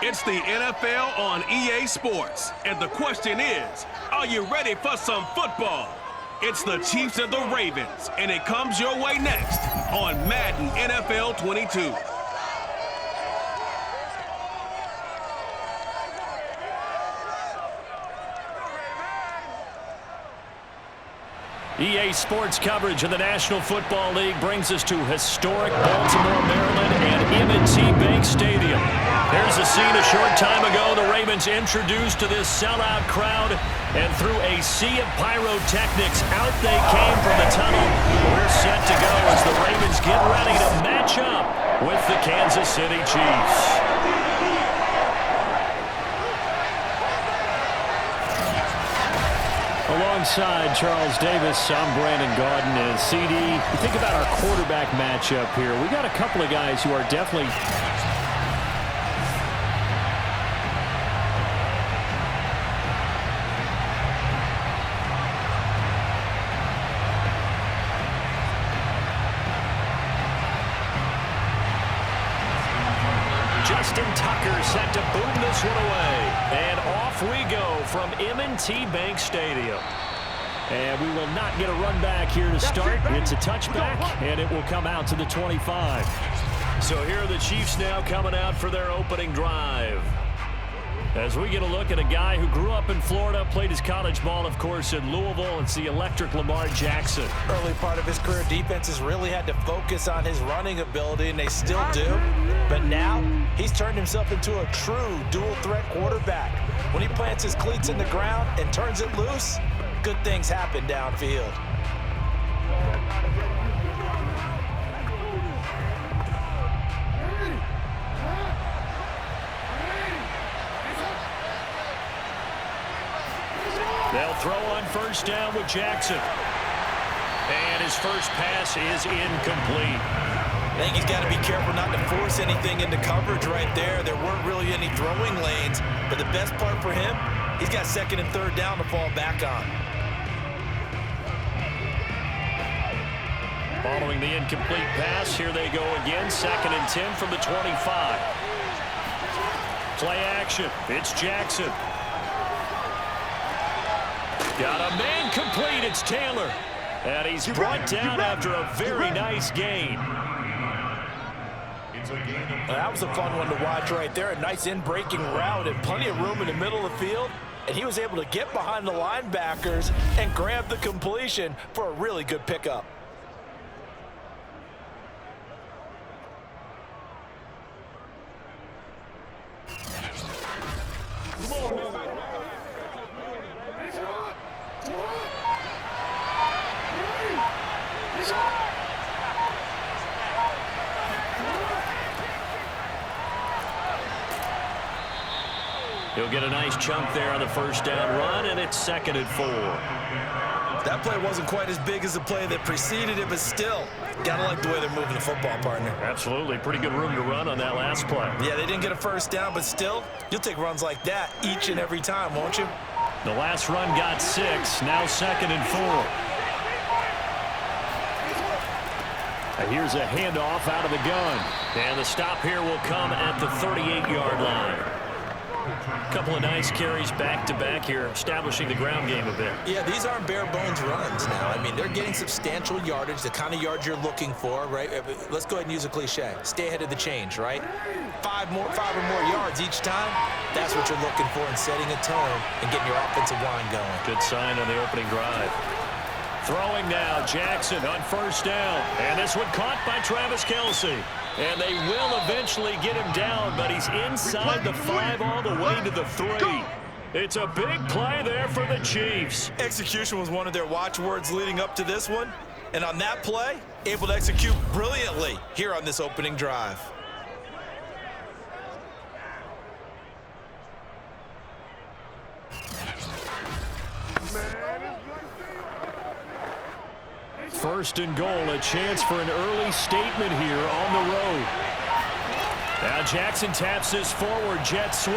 It's the NFL on EA Sports. And the question is, are you ready for some football? It's the Chiefs and the Ravens, and it comes your way next on Madden NFL 22. EA Sports coverage of the National Football League brings us to historic Baltimore, Maryland, and M&T Bank Stadium. There's a scene a short time ago. The Ravens introduced to this sellout crowd, and through a sea of pyrotechnics, out they came from the tunnel. We're set to go as the Ravens get ready to match up with the Kansas City Chiefs. Alongside Charles Davis, I'm Brandon Gaudin. And CD, you think about our quarterback matchup here. We got a couple of guys who are definitely... Justin Tucker set to boom this one away. And off we go from M&T Bank Stadium. And we will not get a run back here to start. It's a touchback, and it will come out to the 25. So here are the Chiefs now coming out for their opening drive. As we get a look at a guy who grew up in Florida, played his college ball, of course, in Louisville. It's the electric Lamar Jackson. Early part of his career, defenses really had to focus on his running ability, and they still do. But now, he's turned himself into a true dual-threat quarterback. When he plants his cleats in the ground and turns it loose, good things happen downfield. They'll throw on first down with Jackson. And his first pass is incomplete. I think he's got to be careful not to force anything into coverage right there. There weren't really any throwing lanes, but the best part for him, he's got second and third down to fall back on. Following the incomplete pass, here they go again. Second and 10 from the 25. Play action. It's Jackson. Got a man complete. It's Taylor. And he's brought down after a very nice gain. That was a fun one to watch right there. A nice in-breaking route and plenty of room in the middle of the field. And he was able to get behind the linebackers and grab the completion for a really good pickup. He'll get a nice chunk there on the first down run, and it's second and 4. That play wasn't quite as big as the play that preceded it, but still, gotta like the way they're moving the football, partner. Absolutely. Pretty good room to run on that last play. Yeah, they didn't get a first down, but still, you'll take runs like that each and every time, won't you? The last run got 6, now second and 4. Here's a handoff out of the gun. And the stop here will come at the 38-yard line. A couple of nice carries back-to-back here, establishing the ground game a bit. Yeah, these aren't bare-bones runs now. I mean, they're getting substantial yardage, the kind of yards you're looking for, right? Let's go ahead and use a cliche. Stay ahead of the change, right? 5 or more yards each time. That's what you're looking for in setting a tone and getting your offensive line going. Good sign on the opening drive. Throwing now, Jackson on first down. And this one caught by Travis Kelce. And they will eventually get him down, but he's inside the 5 all the way to the 3. It's a big play there for the Chiefs. Execution was one of their watchwords leading up to this one. And on that play, able to execute brilliantly here on this opening drive. First and goal, a chance for an early statement here on the road. Now Jackson taps this forward jet sweep.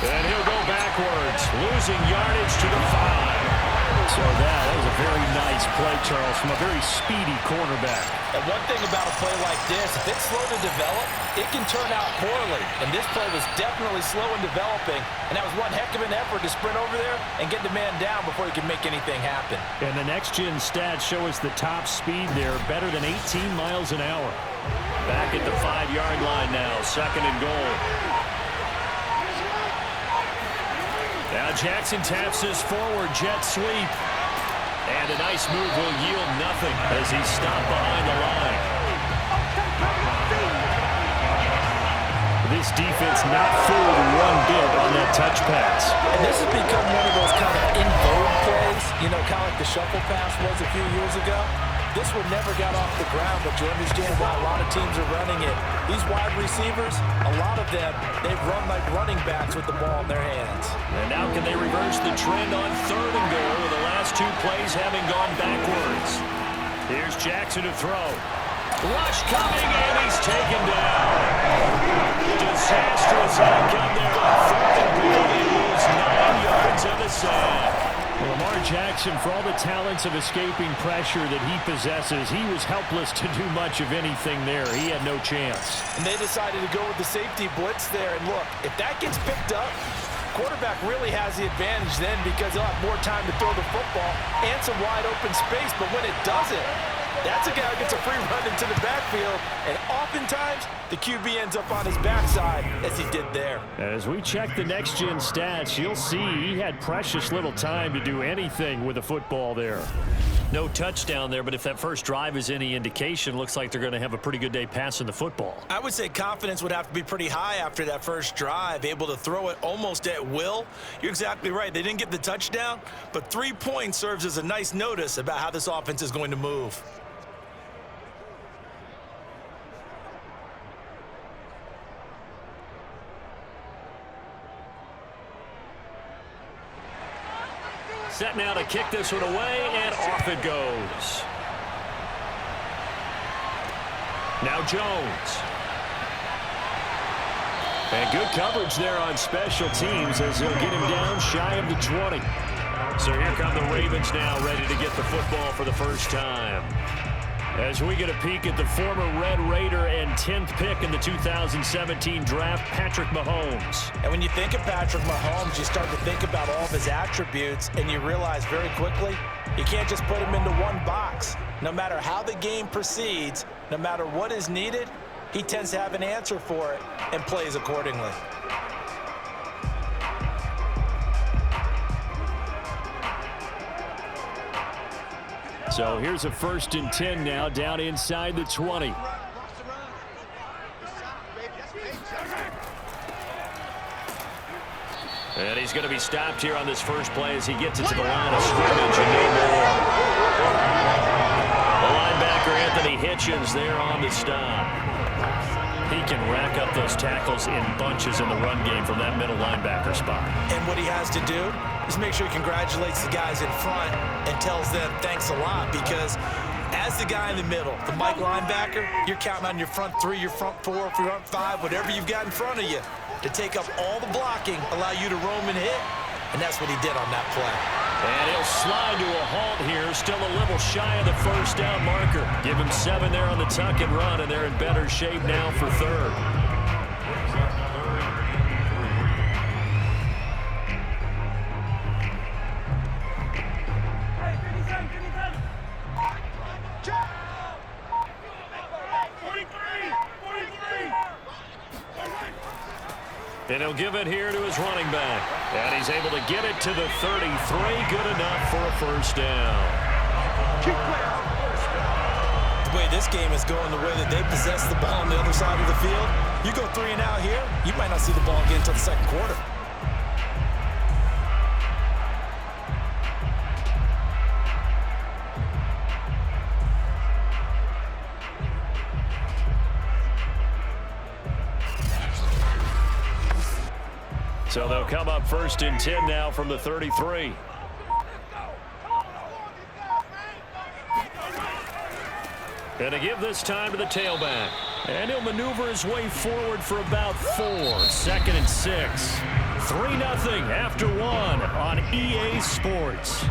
And he'll go backwards, losing yardage to the 5. So that was a very nice play, Charles, from a very speedy cornerback. And one thing about a play like this, if it's slow to develop, it can turn out poorly. And this play was definitely slow in developing, and that was one heck of an effort to sprint over there and get the man down before he could make anything happen. And the next-gen stats show us the top speed there, better than 18 miles an hour. Back at the 5-yard line now, 2nd and goal. Now Jackson taps this forward jet sweep. And a nice move will yield nothing as he's stopped behind the line. This defense not fooled one bit on that touch pass. And this has become one of those kind of in vogue plays, you know, kind of like the shuffle pass was a few years ago. This one never got off the ground, but you understand why a lot of teams are running it. These wide receivers, a lot of them, they've run like running backs with the ball in their hands. And now can they reverse the trend on 3rd and goal with the last 2 plays having gone backwards? Here's Jackson to throw. Rush coming, and he's taken down. Disastrous outcome there on 3rd and goal. He lose 9 yards on the sack. Lamar Jackson, for all the talents of escaping pressure that he possesses, he was helpless to do much of anything there. He had no chance. And they decided to go with the safety blitz there. And look, if that gets picked up, quarterback really has the advantage then because he'll have more time to throw the football and some wide open space. But when it doesn't, that's a guy who gets a free run into the backfield, and oftentimes the QB ends up on his backside as he did there. As we check the next-gen stats, you'll see he had precious little time to do anything with the football there. No touchdown there, but if that first drive is any indication, looks like they're going to have a pretty good day passing the football. I would say confidence would have to be pretty high after that first drive, able to throw it almost at will. You're exactly right. They didn't get the touchdown, but 3 points serves as a nice notice about how this offense is going to move. Set now to kick this one away, and off it goes. Now Jones. And good coverage there on special teams as they'll get him down shy of the 20. So here come the Ravens now, ready to get the football for the first time. As we get a peek at the former Red Raider and 10th pick in the 2017 draft, Patrick Mahomes. And when you think of Patrick Mahomes, you start to think about all of his attributes, and you realize very quickly, you can't just put him into one box. No matter how the game proceeds, no matter what is needed, he tends to have an answer for it and plays accordingly. So here's a 1st and 10 now, down inside the 20. And he's going to be stopped here on this first play as he gets it to the line of scrimmage and no more. The linebacker, Anthony Hitchens, there on the stop. He can rack up those tackles in bunches in the run game from that middle linebacker spot. And what he has to do is make sure he congratulates the guys in front and tells them thanks a lot, because as the guy in the middle, the Mike linebacker, you're counting on your front 3, your front 4, your front 5, whatever you've got in front of you to take up all the blocking, allow you to roam and hit, and that's what he did on that play. And he'll slide to a halt here, still a little shy of the first down marker. Give him 7 there on the tuck and run, and they're in better shape now for 3rd. And he'll give it here to his running back. And he's able to get it to the 33. Good enough for a first down. The way this game is going, the way that they possess the ball on the other side of the field, you go 3 and out here, you might not see the ball again until the 2nd quarter. So they'll come up 1st and 10 now from the 33. And to give this time to the tailback. And he'll maneuver his way forward for about 4. 2nd and 6. 3-0 after 1 on EA Sports.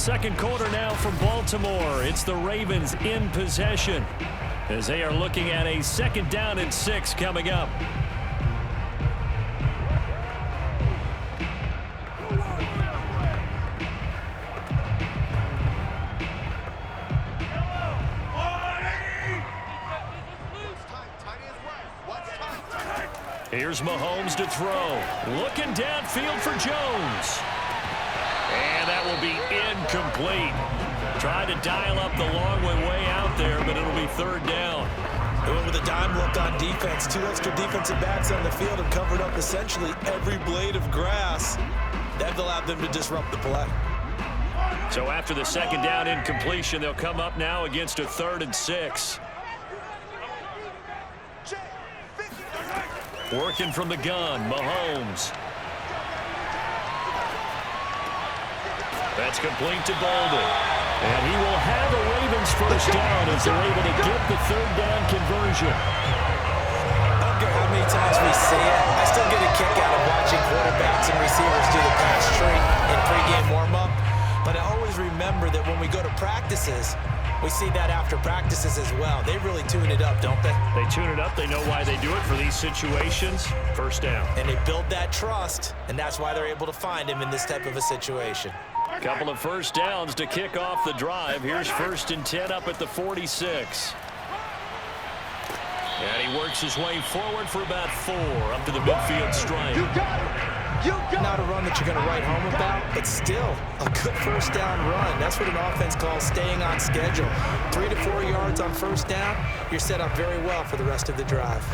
second quarter now from Baltimore. It's the Ravens in possession as they are looking at a 2nd down and 6 coming up. Here's Mahomes to throw. Looking downfield for Jones. And that will be incomplete. Tried to dial up the long way out there, but it'll be 3rd down. They went with a dime look on defense. 2 extra defensive backs on the field have covered up essentially every blade of grass. That allowed them to disrupt the play. So after the 2nd down incompletion, they'll come up now against a 3rd and 6. Working from the gun, Mahomes. That's complete to Bolden. And he will have a Ravens first down as they're able to get the 3rd down conversion. I don't care how many times we see it. I still get a kick out of watching quarterbacks and receivers do the pass treat in pregame warm-up. But I always remember that when we go to practices, we see that after practices as well. They really tune it up, don't they? They tune it up. They know why they do it for these situations. First down. And they build that trust, and that's why they're able to find him in this type of a situation. Couple of first downs to kick off the drive. Here's 1st and 10 up at the 46. And he works his way forward for about 4 up to the midfield stripe. Not a run that you're going to write home about, but still a good first down run. That's what an offense calls staying on schedule. 3 to 4 yards on first down, you're set up very well for the rest of the drive.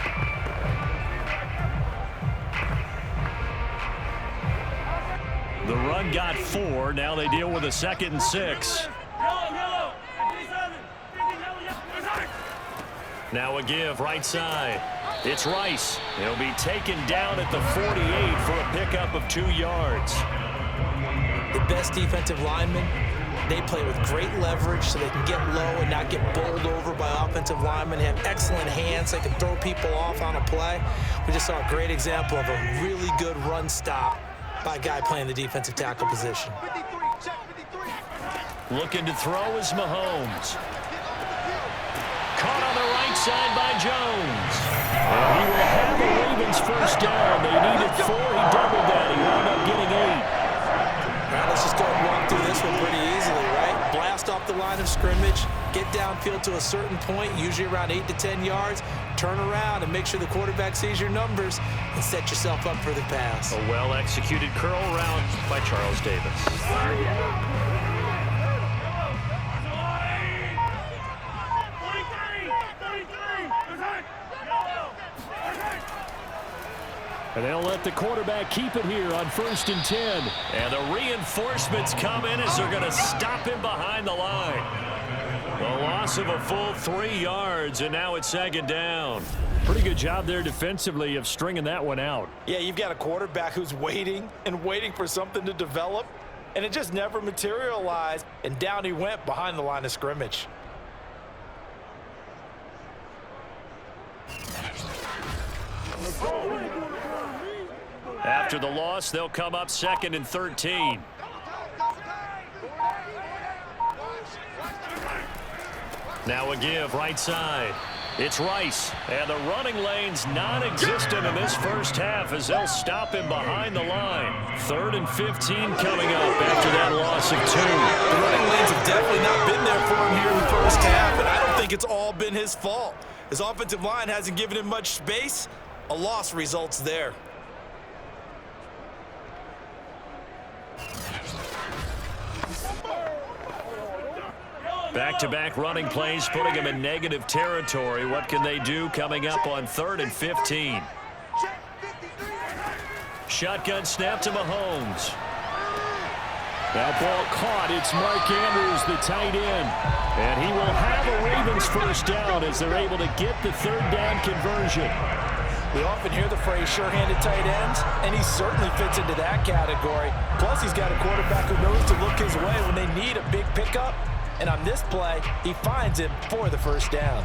The run got 4. Now they deal with a 2nd and 6. Now a give right side. It's Rice. He'll be taken down at the 48 for a pickup of 2 yards. The best defensive linemen, they play with great leverage so they can get low and not get bowled over by offensive linemen. They have excellent hands. They can throw people off on a play. We just saw a great example of a really good run stop by a guy playing the defensive tackle position. Looking to throw is Mahomes. Caught on the right side by Jones. And he will have the Ravens first down. They needed 4. He doubled that. He wound up getting 8. All right, let's just go and walk through this one pretty easily, right? Blast off the line of scrimmage, get downfield to a certain point, usually around 8 to 10 yards, turn around and make sure the quarterback sees your numbers and set yourself up for the pass. A well-executed curl route by Charles Davis. And they'll let the quarterback keep it here on 1st and 10. And the reinforcements come in as they're going to stop him behind the line. The loss of a full 3 yards, and now it's 2nd down. Pretty good job there defensively of stringing that one out. Yeah, you've got a quarterback who's waiting and waiting for something to develop, and it just never materialized, and down he went behind the line of scrimmage. After the loss, they'll come up 2nd and 13. Now a give right side. It's Rice, and the running lane's non-existent in this first half as they'll stop him behind the line. 3rd and 15 coming up after that loss of 2. The running lanes have definitely not been there for him here in the first half, and I don't think it's all been his fault. His offensive line hasn't given him much space. A loss results there. Back-to-back running plays putting them in negative territory. What can they do coming up on 3rd and 15? Shotgun snap to Mahomes. That ball caught. It's Mark Andrews, the tight end. And he will have a Ravens first down as they're able to get the 3rd down conversion. We often hear the phrase sure-handed tight ends, and he certainly fits into that category. Plus, he's got a quarterback who knows to look his way when they need a big pickup. And on this play, he finds him for the first down.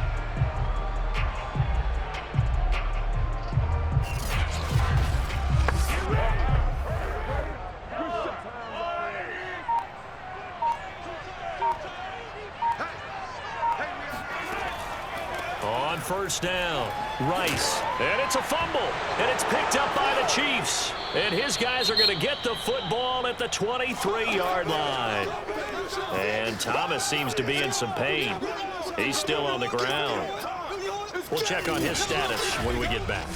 first down. Rice, and it's a fumble, and it's picked up by the Chiefs. And his guys are going to get the football at the 23-yard line. And Thomas seems to be in some pain. He's still on the ground. We'll check on his status when we get back.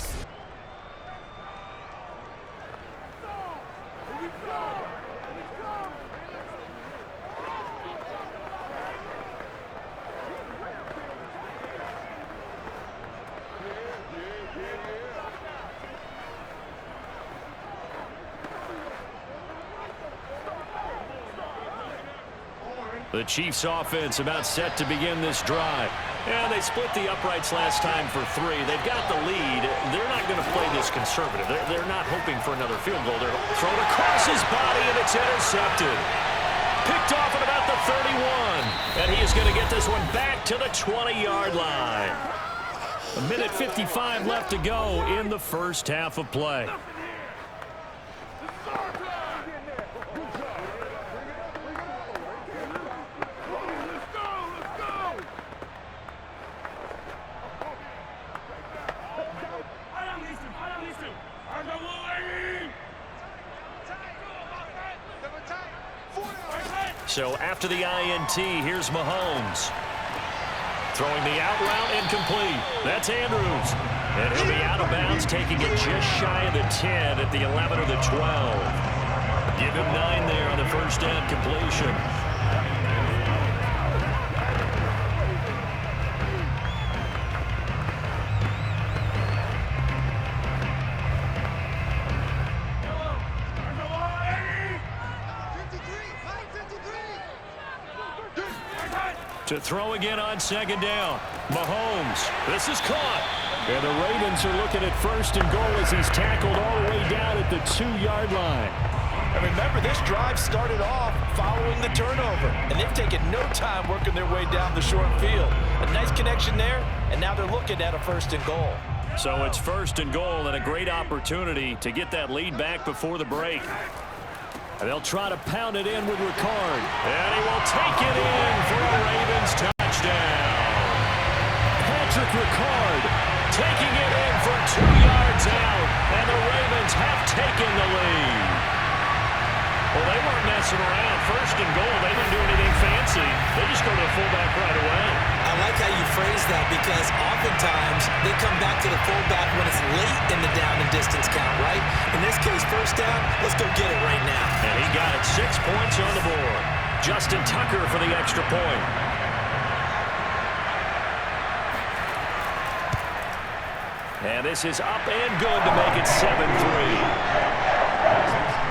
The Chiefs offense about set to begin this drive. And they split the uprights last time for 3. They've got the lead. They're not going to play this conservative. They're not hoping for another field goal. They're thrown across his body, and it's intercepted. Picked off at about the 31. And he is going to get this one back to the 20-yard line. 1:55 left to go in the first half of play. So after the INT, here's Mahomes. Throwing the out route incomplete. That's Andrews. And he'll be out of bounds, taking it just shy of the 10 at the 11 or the 12. Give him 9 there on the first down completion. To throw again on second down. Mahomes. This is caught. And the Ravens are looking at first and goal as he's tackled all the way down at the 2-yard line. And remember, this drive started off following the turnover. And they've taken no time working their way down the short field. A nice connection there, and now they're looking at a first and goal. So it's first and goal and a great opportunity to get that lead back before the break. And they'll try to pound it in with Ricard. And he will take it in for a Ravens touchdown. Patrick Ricard taking it in for 2 yards out. And the Ravens have taken the lead. Well, they weren't messing around. First and goal, they didn't do anything fancy. They just go to the fullback right away. I like how you phrase that because oftentimes they come back to the fullback when it's late in the down and distance count, right? In this case, first down, let's go get it right now. And he got it. 6 points on the board. Justin Tucker for the extra point. And this is up and good to make it 7-3.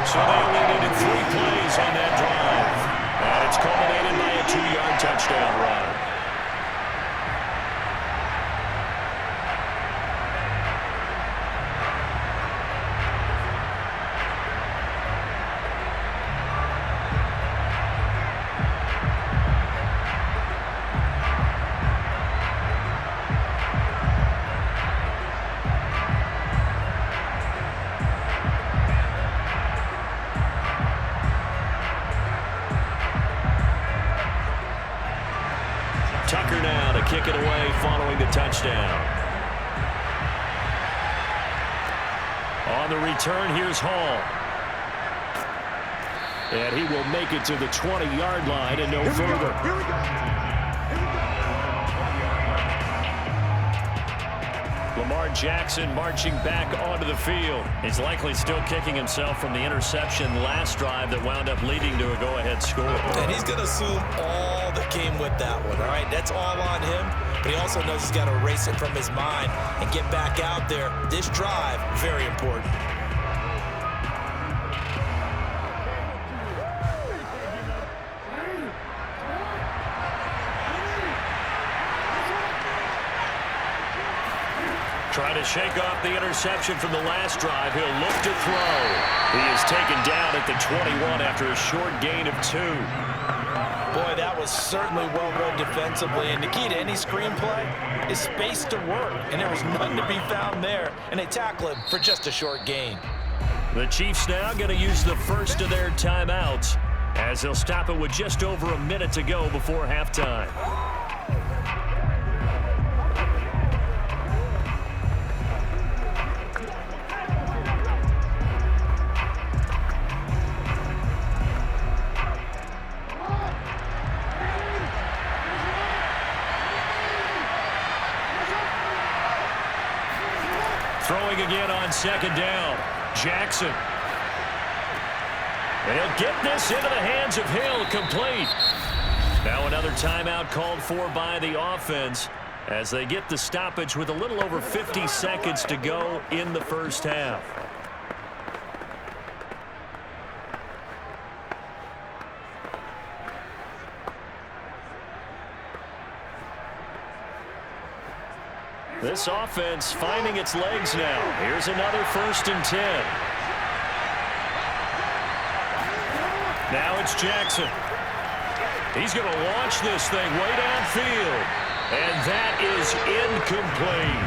So they only needed 3 plays on that drive. And it's culminated by a 2-yard touchdown run. Tucker now to kick it away following the touchdown. On the return, here's Hall. And he will make it to the 20-yard line and no further. Here we go. Lamar Jackson marching back onto the field. He's likely still kicking himself from the interception last drive that wound up leading to a go-ahead score. And he's going to assume all that came with that one, all right? That's all on him, but he also knows he's got to erase it from his mind and get back out there. This drive, very important. Trying to shake off the interception from the last drive. He'll look to throw. He is taken down at the 21 after a short gain of 2. Boy, that was certainly well read defensively. And the key to any screenplay is space to work. And there was none to be found there. And they tackle him for just a short gain. The Chiefs now going to use the first of their timeouts as they'll stop it with just over a minute to go before halftime. throwing again on second down. Jackson. And he'll get this into the hands of Hill, complete. Now another timeout called for by the offense as they get the stoppage with a little over 50 seconds to go in the first half. This offense finding its legs now. Here's another 1st and 10. Now it's Jackson. He's going to launch this thing way downfield. And that is incomplete.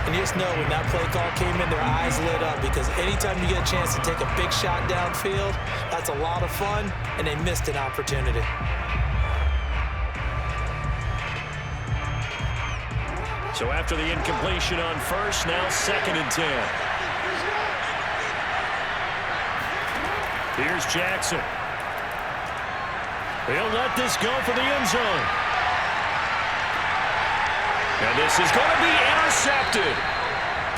And you just know when that play call came in, their eyes lit up because anytime you get a chance to take a big shot downfield, that's a lot of fun, and they missed an opportunity. So after the incompletion on first, now 2nd and 10. Here's Jackson. He'll let this go for the end zone. And this is going to be intercepted.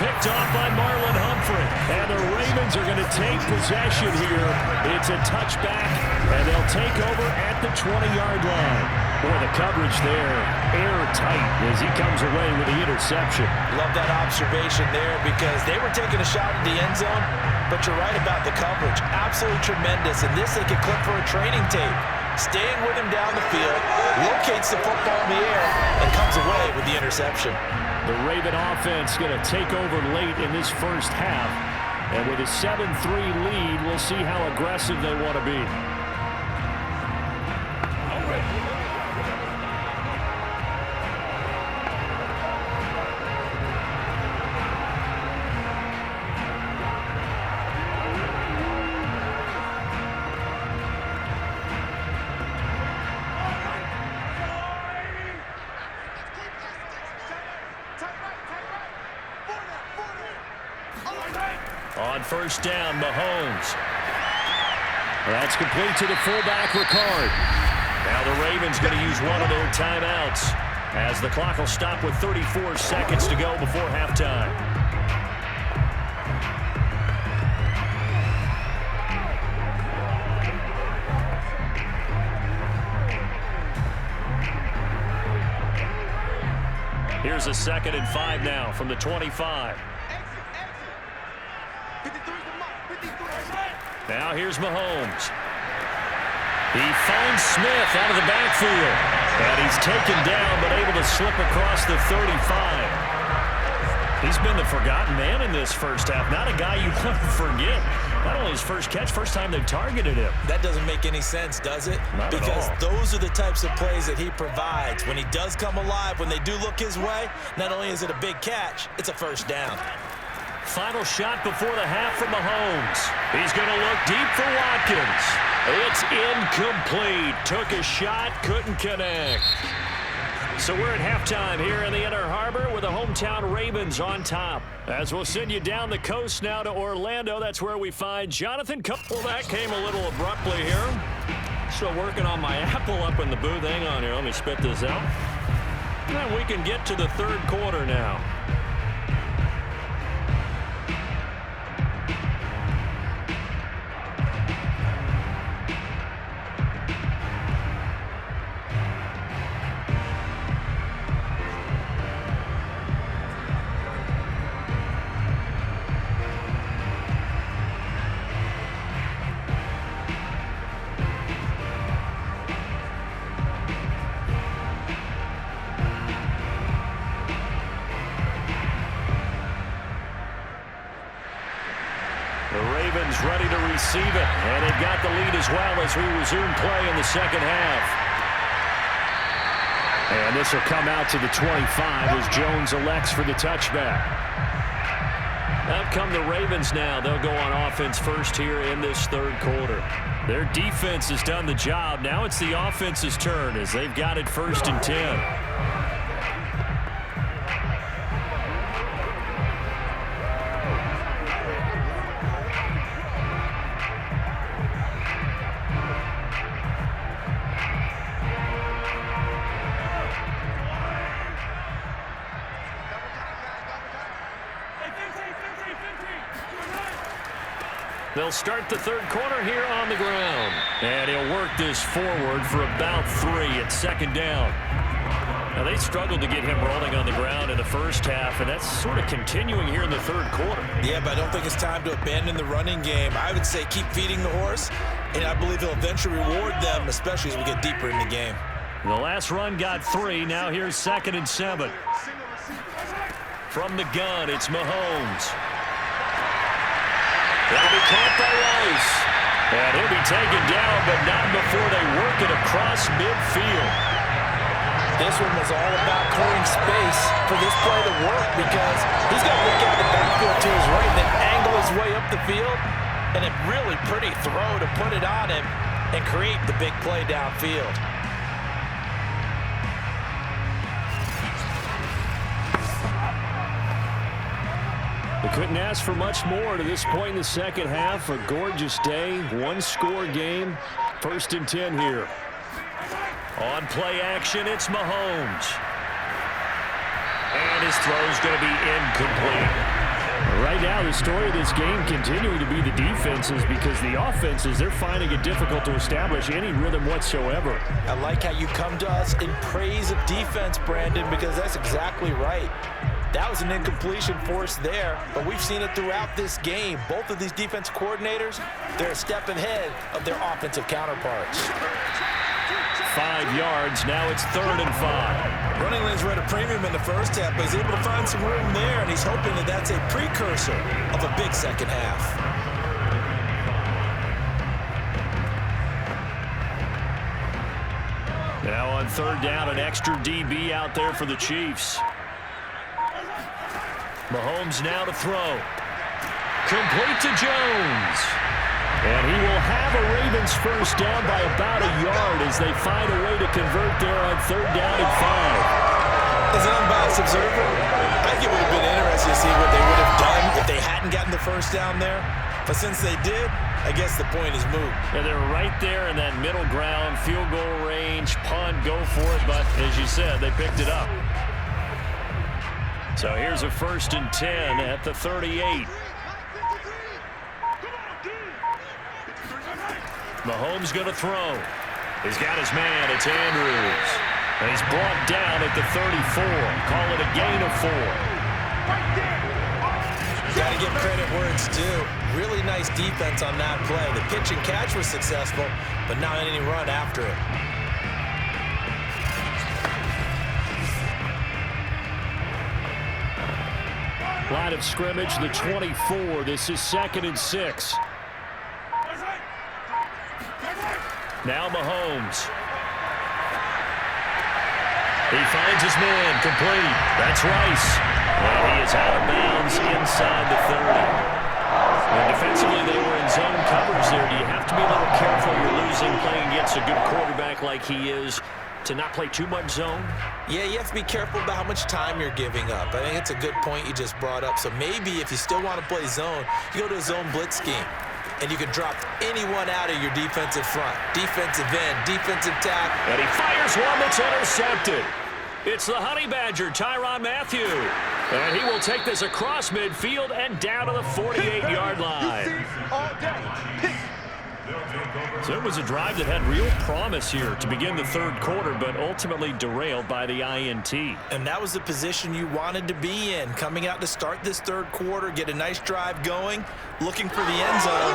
Picked off by Marlon Humphrey. And the Ravens are going to take possession here. It's a touchback, and they'll take over at the 20-yard line. Boy, the coverage there, airtight as he comes away with the interception. Love that observation there because they were taking a shot at the end zone, but you're right about the coverage. Absolutely tremendous. And this they could clip for a training tape. Staying with him down the field, locates the football in the air, and comes away with the interception. The Raven offense going to take over late in this first half. And with a 7-3 lead, we'll see how aggressive they want to be. On first down, Mahomes. That's complete to the fullback, Ricard. Now the Ravens going to use one of their timeouts as the clock will stop with 34 seconds to go before halftime. Here's a 2nd and 5 now from the 25. Now here's Mahomes. He finds Smith out of the backfield. And he's taken down but able to slip across the 35. He's been the forgotten man in this first half. Not a guy you want to forget. Not only his first catch, first time they targeted him. That doesn't make any sense, does it? Not because at all. Those are the types of plays that he provides. When he does come alive, when they do look his way, not only is it a big catch, it's a first down. Final shot before the half from Mahomes. He's going to look deep for Watkins. It's incomplete. Took a shot, couldn't connect. So we're at halftime here in the Inner Harbor with the hometown Ravens on top. As we'll send you down the coast now to Orlando. That's where we find Jonathan. Well, that came a little abruptly here. Still working on my apple up in the booth. Hang on here. Let me spit this out. And we can get to the third quarter now. Ready to receive it, and they've got the lead as well as we resume play in the second half. And this will come out to the 25 as Jones elects for the touchback. Up come the Ravens now. They'll go on offense first here in this third quarter. Their defense has done the job. Now it's the offense's turn as they've got it 1st and 10. They'll start the third quarter here on the ground. And he'll work this forward for about 3 at second down. Now, they struggled to get him rolling on the ground in the first half, and that's sort of continuing here in the third quarter. Yeah, but I don't think it's time to abandon the running game. I would say keep feeding the horse, and I believe he'll eventually reward them, especially as we get deeper in the game. The last run got 3. Now here's 2nd and 7. From the gun, it's Mahomes. That'll be caught by Rice. And he'll be taken down, but not before they work it across midfield. This one was all about clearing space for this play to work because he's got to look out the backfield to his right and then angle his way up the field. And a really pretty throw to put it on him and create the big play downfield. They couldn't ask for much more to this point in the second half. A gorgeous day, one-score game. 1st and 10 here. On play action, it's Mahomes. And his throw's going to be incomplete. Right now, the story of this game continuing to be the defenses because the offenses, they're finding it difficult to establish any rhythm whatsoever. I like how you come to us in praise of defense, Brandon, because that's exactly right. That was an incompletion force there, but we've seen it throughout this game. Both of these defense coordinators, they're a step ahead of their offensive counterparts. 5 yards, now it's 3rd and 5. Running lanes were at a premium in the first half, but he's able to find some room there, and he's hoping that that's a precursor of a big second half. Now on 3rd down, an extra DB out there for the Chiefs. Mahomes now to throw. Complete to Jones. And he will have a Ravens first down by about a yard as they find a way to convert there on 3rd down and 5. As an unbiased observer, I think it would have been interesting to see what they would have done if they hadn't gotten the first down there. But since they did, I guess the point is moot. Yeah, they're right there in that middle ground, field goal range, punt, go for it. But as you said, they picked it up. So here's a 1st and 10 at the 38. Mahomes going to throw. He's got his man. It's Andrews. And he's brought down at the 34. Call it a gain of 4. Got to give credit where it's due. Really nice defense on that play. The pitch and catch was successful, but not any run after it. Line of scrimmage, the 24. This is 2nd and 6. Now Mahomes. He finds his man, complete. That's Rice. And he is out of bounds inside the 30. And defensively, they were in zone coverage there. Do you have to be a little careful? You're losing playing against a good quarterback like he is to not play too much zone? Yeah, you have to be careful about how much time you're giving up. I think it's a good point you just brought up. So maybe if you still want to play zone, you go to a zone blitz scheme. And you can drop anyone out of your defensive front. Defensive end, defensive tackle. And he fires one that's intercepted. It's the Honey Badger, Mathieu. And he will take this across midfield and down to the 48-yard line. So it was a drive that had real promise here to begin the third quarter, but ultimately derailed by the INT. And that was the position you wanted to be in, coming out to start this third quarter, get a nice drive going, looking for the end zone.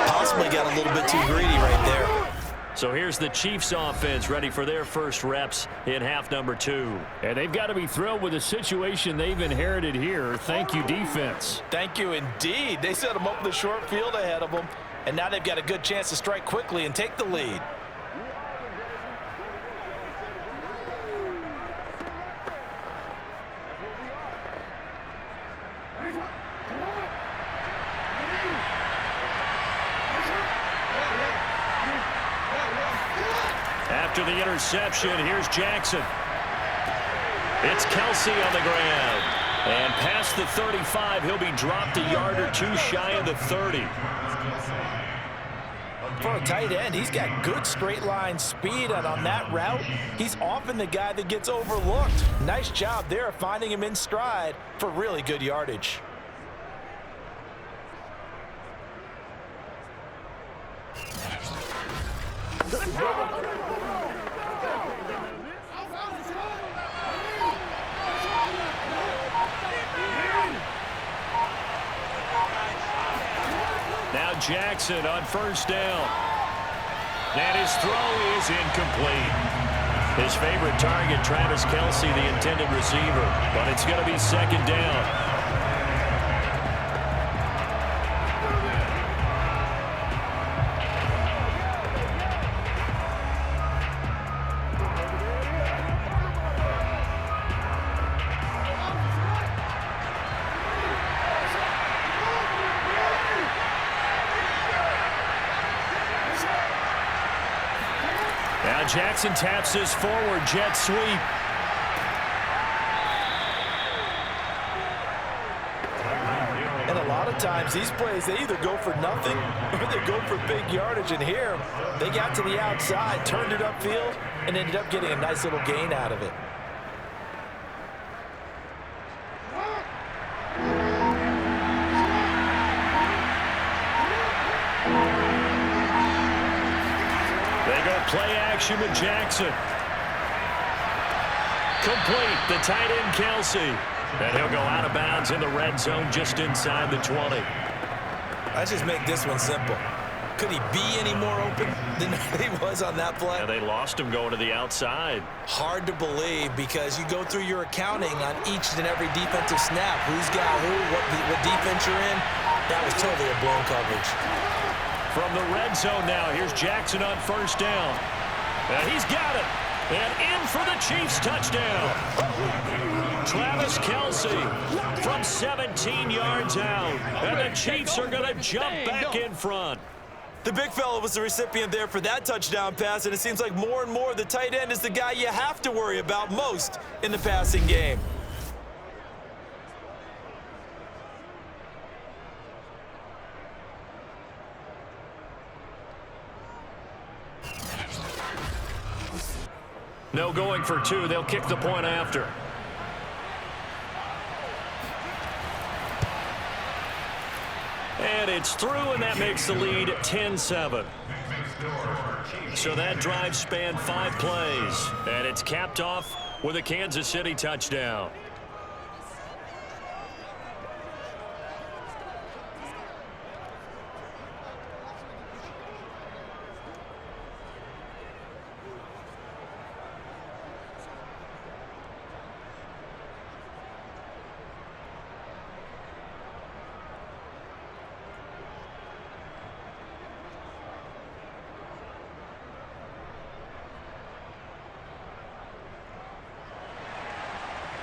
Possibly got a little bit too greedy right there. So here's the Chiefs offense ready for their first reps in half number 2. And they've got to be thrilled with the situation they've inherited here. Thank you, defense. Thank you indeed. They set them up in the short field ahead of them, and now they've got a good chance to strike quickly and take the lead. After the interception, here's Jackson. It's Kelce on the ground. And past the 35, he'll be dropped a yard or two shy of the 30. For a tight end, he's got good straight line speed, and on that route, he's often the guy that gets overlooked. Nice job there finding him in stride for really good yardage. Now Jackson on first down. And his throw is incomplete. His favorite target, Travis Kelce, the intended receiver. But it's going to be second down. Now Jackson taps his forward jet sweep. And a lot of times these plays, they either go for nothing or they go for big yardage. And here, they got to the outside, turned it upfield, and ended up getting a nice little gain out of it. Play action with Jackson. Complete, the tight end Kelce. And he'll go out of bounds in the red zone just inside the 20. Let's just make this one simple. Could he be any more open than he was on that play? Yeah, they lost him going to the outside. Hard to believe because you go through your accounting on each and every defensive snap. Who's got who, what defense you're in. That was totally a blown coverage. From the red zone now, here's Jackson on first down. And he's got it. And in for the Chiefs touchdown. Travis Kelce from 17 yards out. And the Chiefs are going to jump back in front. The big fella was the recipient there for that touchdown pass, and it seems like more and more the tight end is the guy you have to worry about most in the passing game. No going for two. They'll kick the point after. And it's through, and that makes the lead 10-7. So that drive spanned 5 plays, and it's capped off with a Kansas City touchdown.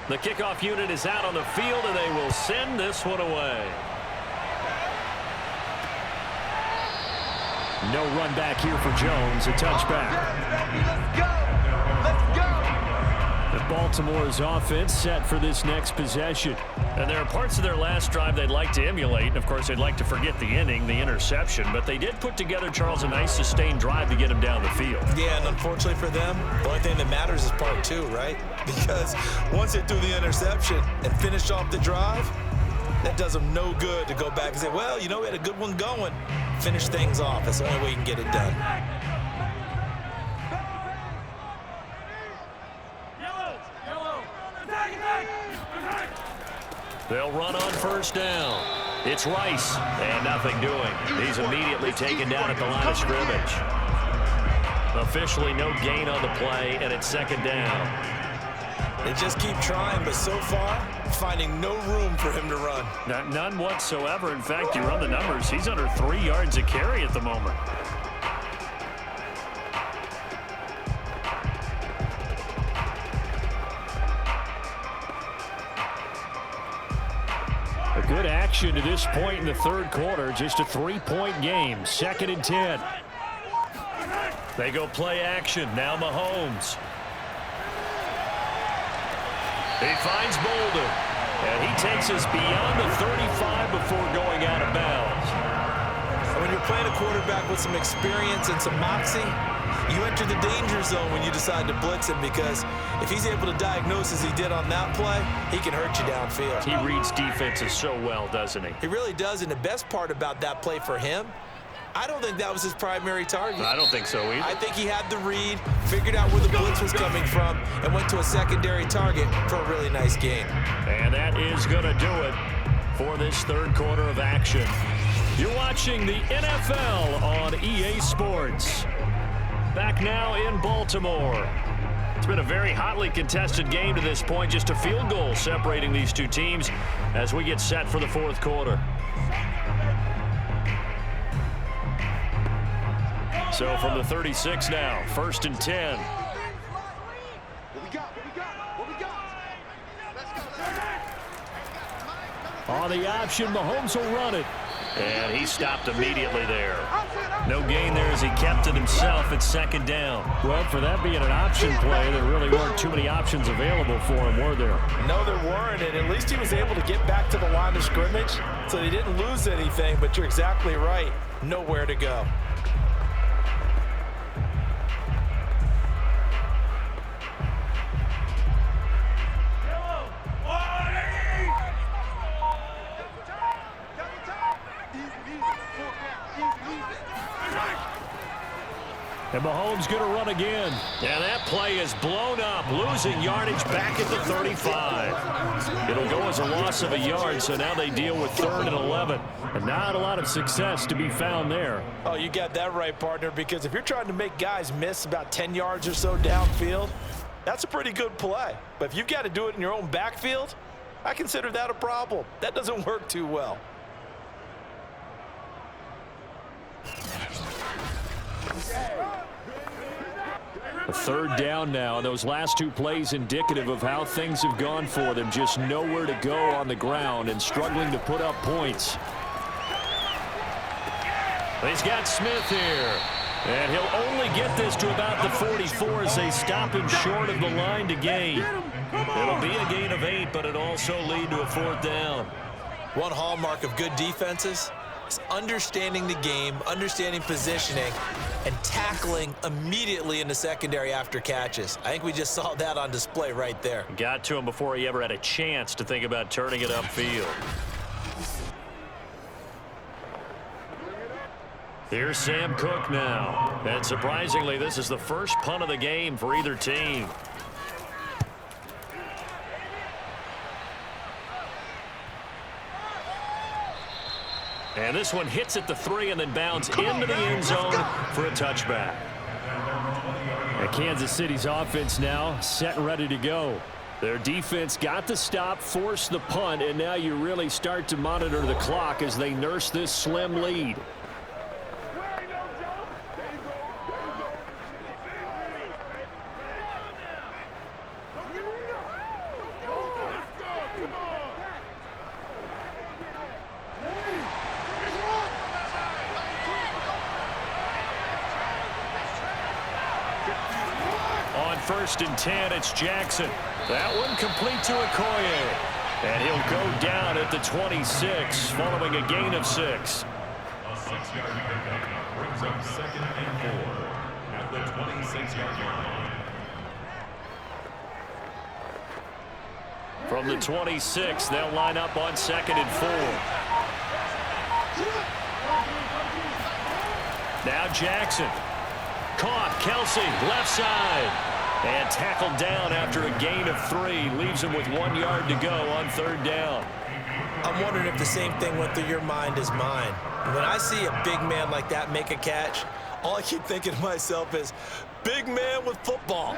The kickoff unit is out on the field, and they will send this one away. No run back here for Jones, a touchback. Let's go! Let's go! Baltimore's offense set for this next possession. And there are parts of their last drive they'd like to emulate. And, of course, they'd like to forget the inning, the interception. But they did put together, Charles, a nice sustained drive to get him down the field. Yeah, and unfortunately for them, the only thing that matters is part 2, right? Because once they threw the interception and finished off the drive, that does them no good to go back and say, well, you know, we had a good one going. Finish things off. That's the only way you can get it done. They'll run on first down. It's Rice, and nothing doing. He's immediately taken down at the line of scrimmage. Officially no gain on the play, and it's second down. They just keep trying, but so far, finding no room for him to run. None whatsoever. In fact, you run the numbers. He's under 3 yards a carry at the moment. A good action to this point in the third quarter. Just a 3-point game. 2nd and 10. They go play action. Now Mahomes. He finds Bolden. And he takes us beyond the 35 before going out of bounds. And when you're playing a quarterback with some experience and some moxie, you enter the danger zone when you decide to blitz him, because if he's able to diagnose as he did on that play, he can hurt you downfield. He reads defenses so well, doesn't he? He really does, and the best part about that play for him I don't think that was his primary target. I don't think so either. I think he had the read, figured out where the blitz was coming from, and went to a secondary target for a really nice gain. And that is going to do it for this third quarter of action. You're watching the NFL on EA Sports. Back now in Baltimore. It's been a very hotly contested game to this point. Just a field goal separating these two teams as we get set for the fourth quarter. So from the 36 now, 1st and 10. On the option, Mahomes will run it. And he stopped immediately there. No gain there as he kept it himself at 2nd down. Well, for that being an option play, there really weren't too many options available for him, were there? No, there weren't, and at least he was able to get back to the line of scrimmage, so he didn't lose anything, but you're exactly right. Nowhere to go. And Mahomes going to run again. And that play is blown up, losing yardage back at the 35. It'll go as a loss of a yard, so now they deal with 3rd and 11. And not a lot of success to be found there. Oh, you got that right, partner, because if you're trying to make guys miss about 10 yards or so downfield, that's a pretty good play. But if you've got to do it in your own backfield, I consider that a problem. That doesn't work too well. A 3rd down now, and those last 2 plays indicative of how things have gone for them. Just nowhere to go on the ground and struggling to put up points. He's got Smith here, and he'll only get this to about the 44 as they stop him short of the line to gain. It'll be a gain of 8, but it'll also lead to a 4th down. One hallmark of good defenses is understanding the game, understanding positioning, and tackling immediately in the secondary after catches. I think we just saw that on display right there. Got to him before he ever had a chance to think about turning it upfield. Here's Sam Cook now. And surprisingly, this is the first punt of the game for either team. And this one hits at the 3 and then bounds into the end zone for a touchback. And Kansas City's offense now set and ready to go. Their defense got the stop, forced the punt, and now you really start to monitor the clock as they nurse this slim lead. On 1st and 10, it's Jackson. That one complete to Okoye. And he'll go down at the 26 following a gain of 6. A 6-yard pickup brings up 2nd and 4 at the 26-yard line. From the 26, they'll line up on 2nd and 4. Now Jackson. Caught. Kelce, left side. And tackled down after a gain of 3. Leaves him with 1 yard to go on 3rd down. I'm wondering if the same thing went through your mind as mine. When I see a big man like that make a catch, all I keep thinking to myself is, big man with football.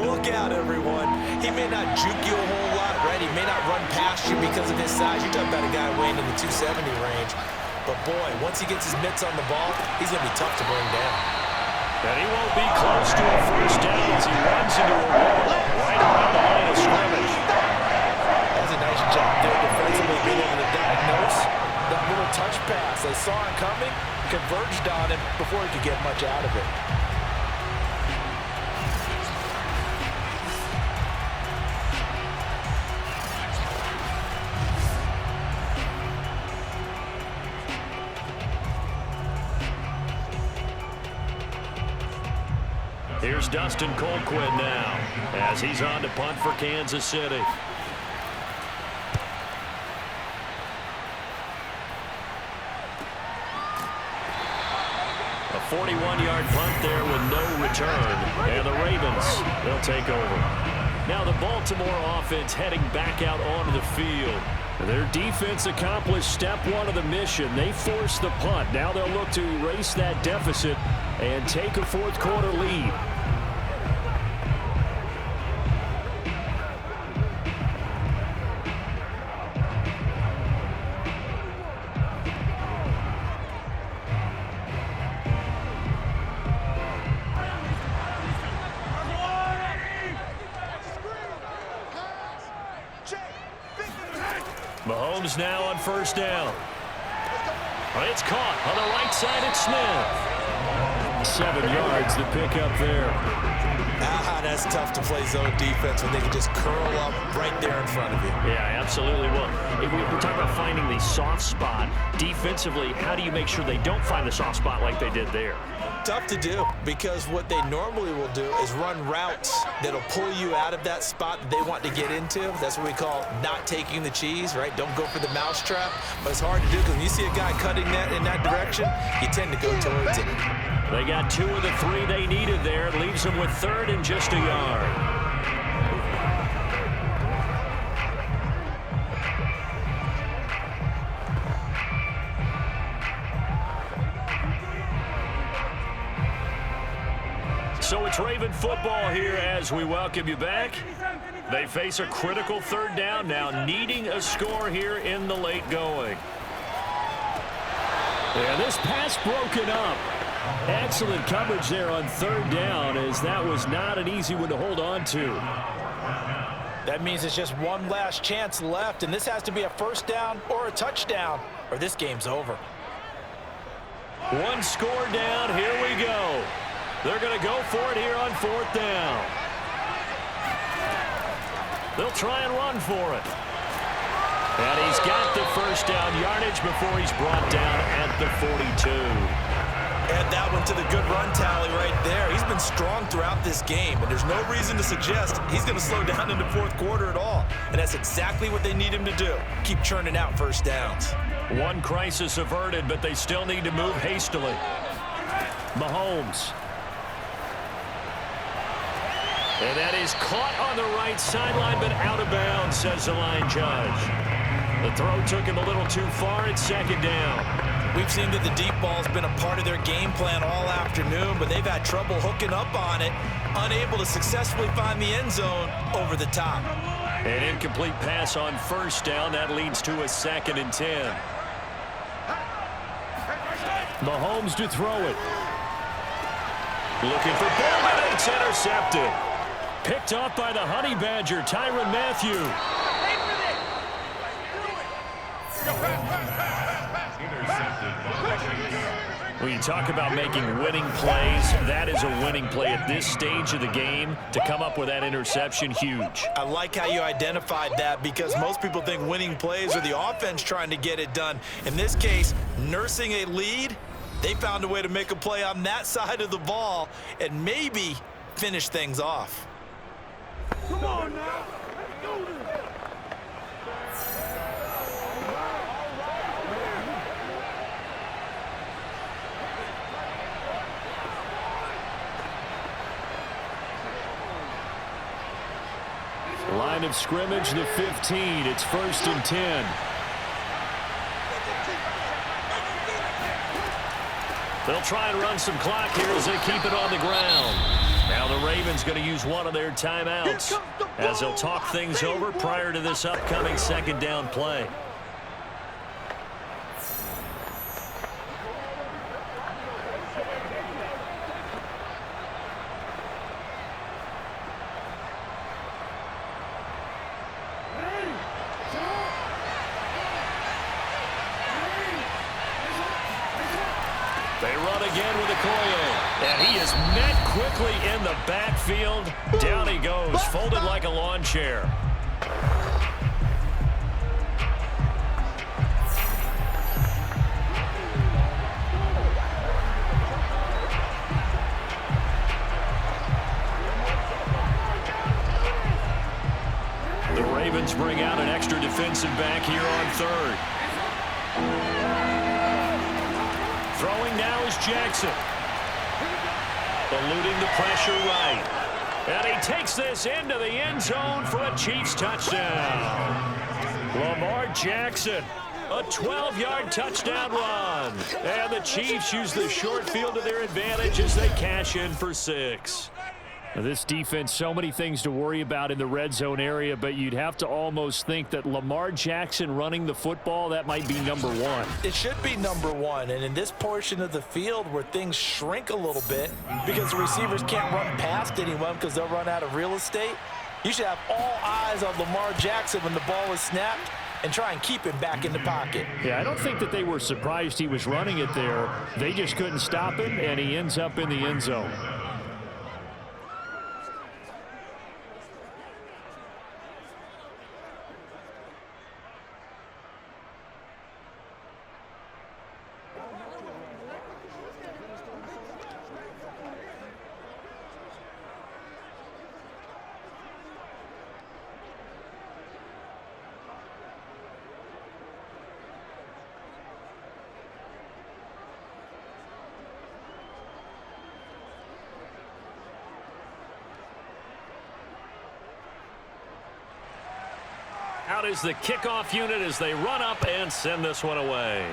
Look out, everyone. He may not juke you a whole lot, right? He may not run past you because of his size. You're talking about a guy weighing in the 270 range. But, boy, once he gets his mitts on the ball, he's going to be tough to bring down. And he won't be close to a 1st down as he runs into a wall right around the line of scrimmage. That's a nice job there defensively, being able to diagnose that little touch pass. They saw it coming, converged on him before he could get much out of it. Here's Dustin Colquitt now as he's on to punt for Kansas City. 41-yard punt there with no return. And the Ravens, they'll take over. Now the Baltimore offense heading back out onto the field. Their defense accomplished step one of the mission. They forced the punt. Now they'll look to erase that deficit and take a fourth quarter lead. Mahomes now on first down. It's caught on the right side. It's Smith. 7 yards to pick up there. That's tough to play zone defense when they can just curl up right there in front of you. Yeah, absolutely. Well, if we're talking about finding the soft spot defensively, how do you make sure they don't find the soft spot like they did there? Tough to do, because what they normally will do is run routes that'll pull you out of that spot that they want to get into. That's what we call not taking the cheese, right? Don't go for the mousetrap. But it's hard to do because when you see a guy cutting that in that direction, you tend to go towards it. They got 2 of the 3 they needed there. It leaves them with 3rd and just a yard. So it's Raven football here as we welcome you back. They face a critical 3rd down now, needing a score here in the late going. And this pass broken up. Excellent coverage there on 3rd down, as that was not an easy one to hold on to. That means it's just one last chance left, and this has to be a first down or a touchdown, or this game's over. One score down. Here we go. They're going to go for it here on 4th down. They'll try and run for it. And he's got the first down yardage before he's brought down at the 42. Add that one to the good run tally right there. He's been strong throughout this game, and there's no reason to suggest he's going to slow down in the 4th quarter at all. And that's exactly what they need him to do. Keep churning out first downs. One crisis averted, but they still need to move hastily. Mahomes. And that is caught on the right sideline, but out of bounds, says the line judge. The throw took him a little too far. It's 2nd down. We've seen that the deep ball's been a part of their game plan all afternoon, but they've had trouble hooking up on it, unable to successfully find the end zone over the top. An incomplete pass on first down. That leads to a 2nd and 10. Mahomes to throw it. Looking for Bowman, and it's intercepted. Picked off by the Honey Badger, Mathieu. When you talk about making winning plays, that is a winning play at this stage of the game. To come up with that interception, huge. I like how you identified that, because most people think winning plays are the offense trying to get it done. In this case, nursing a lead, they found a way to make a play on that side of the ball and maybe finish things off. Come on now. Let's do this. Line of scrimmage, the 15. It's 1st and 10. They'll try and run some clock here as they keep it on the ground. Now the Ravens going to use one of their timeouts as they'll talk things over prior to this upcoming 2nd down play. They run again with Okoye, and he is met quickly in the backfield. Down he goes, folded like a lawn chair. The Ravens bring out an extra defensive back here on 3rd. Throwing now is Jackson. eluding the pressure right. And he takes this into the end zone for a Chiefs touchdown. Lamar Jackson, a 12-yard touchdown run. And the Chiefs use the short field to their advantage as they cash in for 6. This defense, so many things to worry about in the red zone area, but you'd have to almost think that Lamar Jackson running the football, that might be number one. It should be number one, and in this portion of the field where things shrink a little bit because the receivers can't run past anyone because they'll run out of real estate, you should have all eyes on Lamar Jackson when the ball is snapped and try and keep him back in the pocket. Yeah, I don't think that they were surprised he was running it there. They just couldn't stop him, and he ends up in the end zone. Out is the kickoff unit as they run up and send this one away.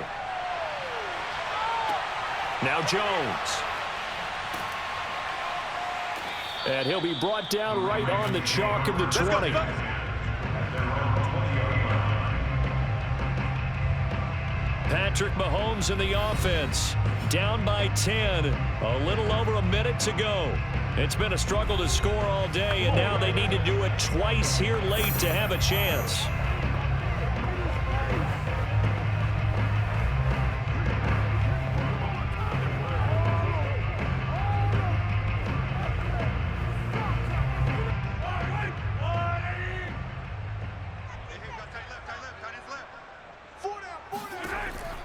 Now Jones. And he'll be brought down right on the chalk of the 20. Patrick Mahomes in the offense. Down by 10. A little over a minute to go. It's been a struggle to score all day, and now they need to do it twice here late to have a chance.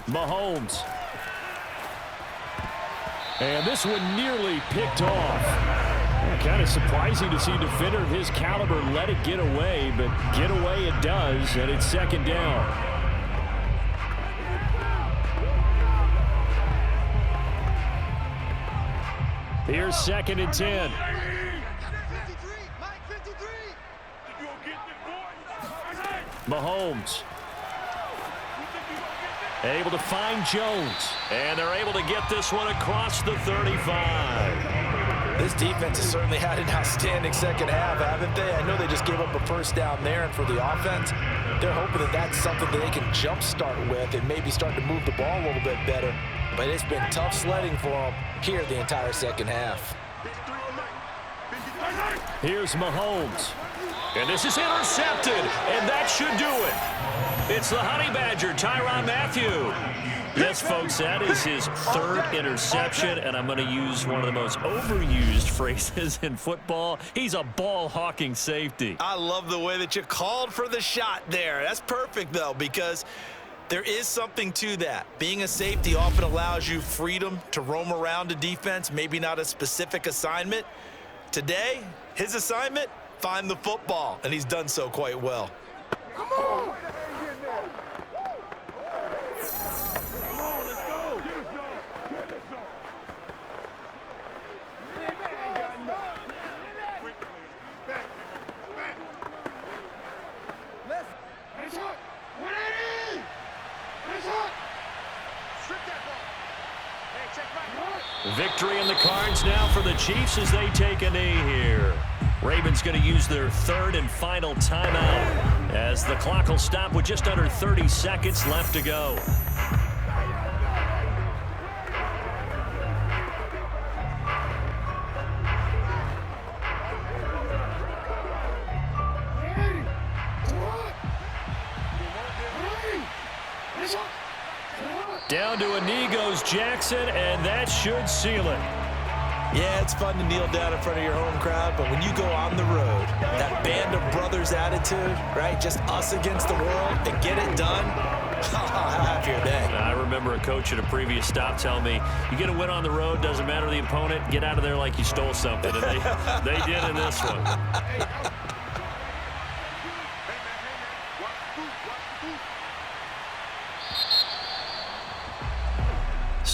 Mahomes. And this one nearly picked off. Kind of surprising to see a defender of his caliber let it get away, but get away it does, and it's second down. Here's 2nd and 10. Mahomes. Able to find Jones. And they're able to get this one across the 35. This defense has certainly had an outstanding second half, haven't they? I know they just gave up a first down there, and for the offense, they're hoping that that's something that they can jumpstart with and maybe start to move the ball a little bit better. But it's been tough sledding for them here the entire second half. Here's Mahomes. And this is intercepted, and that should do it. It's the Honey Badger, Mathieu. Yes, folks, that is his 3rd interception, and I'm going to use one of the most overused phrases in football. He's a ball-hawking safety. I love the way that you called for the shot there. That's perfect, though, because there is something to that. Being a safety often allows you freedom to roam around a defense, maybe not a specific assignment. Today, his assignment, find the football, and he's done so quite well. Come on! Victory in the cards now for the Chiefs as they take a knee here. Ravens going to use their 3rd and final timeout as the clock will stop with just under 30 seconds left to go. Down to a knee goes Jackson, and that should seal it. Yeah, it's fun to kneel down in front of your home crowd, but when you go on the road, that band of brothers attitude, right, just us against the world, and get it done, how happy are they? I remember a coach at a previous stop telling me, you get a win on the road, doesn't matter the opponent, get out of there like you stole something, and they did in this one.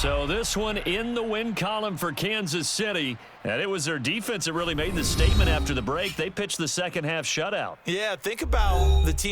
So this one in the win column for Kansas City. And it was their defense that really made the statement after the break. They pitched the second half shutout. Yeah, think about the team.